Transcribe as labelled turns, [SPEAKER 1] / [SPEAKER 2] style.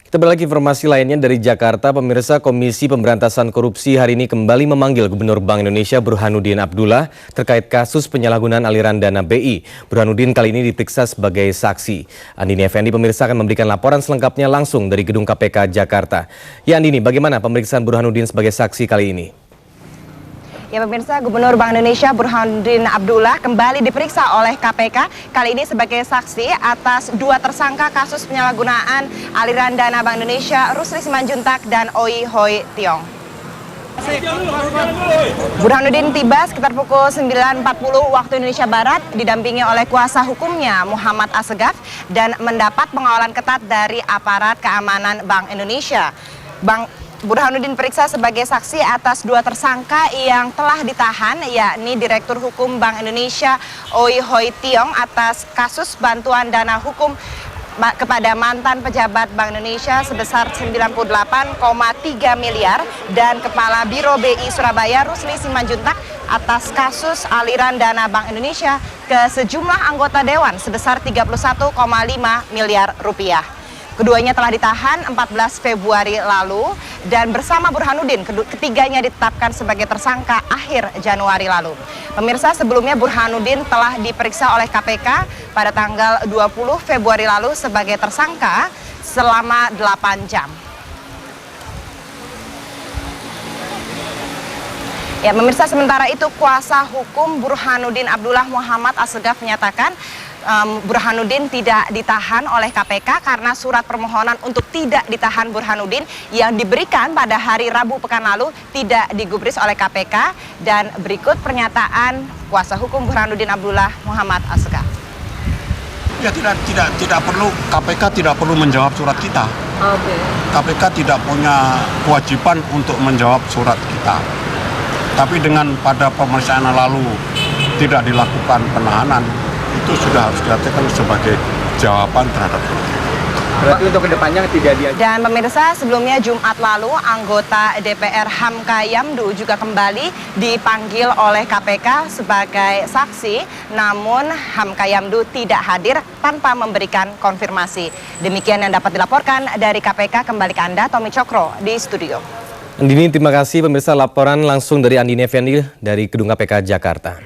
[SPEAKER 1] Kita beralih ke informasi lainnya dari Jakarta. Pemirsa, Komisi Pemberantasan Korupsi hari ini kembali memanggil Gubernur Bank Indonesia Burhanuddin Abdullah terkait kasus penyalahgunaan aliran dana BI. Burhanuddin kali ini diperiksa sebagai saksi. Andini Effendi pemirsa akan memberikan laporan selengkapnya langsung dari Gedung KPK Jakarta. Ya Andini, bagaimana pemeriksaan Burhanuddin sebagai saksi kali ini?
[SPEAKER 2] Ya pemirsa, Gubernur Bank Indonesia Burhanuddin Abdullah kembali diperiksa oleh KPK, kali ini sebagai saksi atas dua tersangka kasus penyalahgunaan aliran dana Bank Indonesia, Rusli Simanjuntak dan Oey Hoy Tiong. Burhanuddin tiba sekitar pukul 9.40 waktu Indonesia Barat, didampingi oleh kuasa hukumnya Muhammad Assegaf dan mendapat pengawalan ketat dari aparat keamanan Bank Indonesia. Burhanuddin periksa sebagai saksi atas dua tersangka yang telah ditahan, yakni Direktur Hukum Bank Indonesia Oey Hoy Tiong atas kasus bantuan dana hukum kepada mantan pejabat Bank Indonesia sebesar 98,3 miliar dan Kepala Biro BI Surabaya Rusli Simanjuntak atas kasus aliran dana Bank Indonesia ke sejumlah anggota dewan sebesar 31,5 miliar rupiah. Keduanya telah ditahan 14 Februari lalu dan bersama Burhanuddin ketiganya ditetapkan sebagai tersangka akhir Januari lalu. Pemirsa, sebelumnya Burhanuddin telah diperiksa oleh KPK pada tanggal 20 Februari lalu sebagai tersangka selama 8 jam. Ya, pemirsa, sementara itu kuasa hukum Burhanuddin Abdullah Muhammad Assegaf menyatakan Burhanuddin tidak ditahan oleh KPK karena surat permohonan untuk tidak ditahan Burhanuddin yang diberikan pada hari Rabu pekan lalu tidak digubris oleh KPK, dan berikut pernyataan kuasa hukum Burhanuddin Abdullah Muhammad Assegaf.
[SPEAKER 3] Ya tidak perlu, KPK tidak perlu menjawab surat kita. KPK tidak punya kewajiban untuk menjawab surat kita. Tapi dengan pada pemeriksaan lalu tidak dilakukan penahanan, itu sudah harus dikatakan sebagai jawaban terhadap itu.
[SPEAKER 4] Berarti untuk kedepannya tidak dia.
[SPEAKER 2] Dan pemirsa, sebelumnya Jumat lalu anggota DPR Hamka Yamdu juga kembali dipanggil oleh KPK sebagai saksi, namun Hamka Yamdu tidak hadir tanpa memberikan konfirmasi. Demikian yang dapat dilaporkan dari KPK. Kembali ke Anda, Tommy Cokro di studio.
[SPEAKER 1] Andini, terima kasih pemirsa, laporan langsung dari Andini Effendi dari Gedung KPK Jakarta.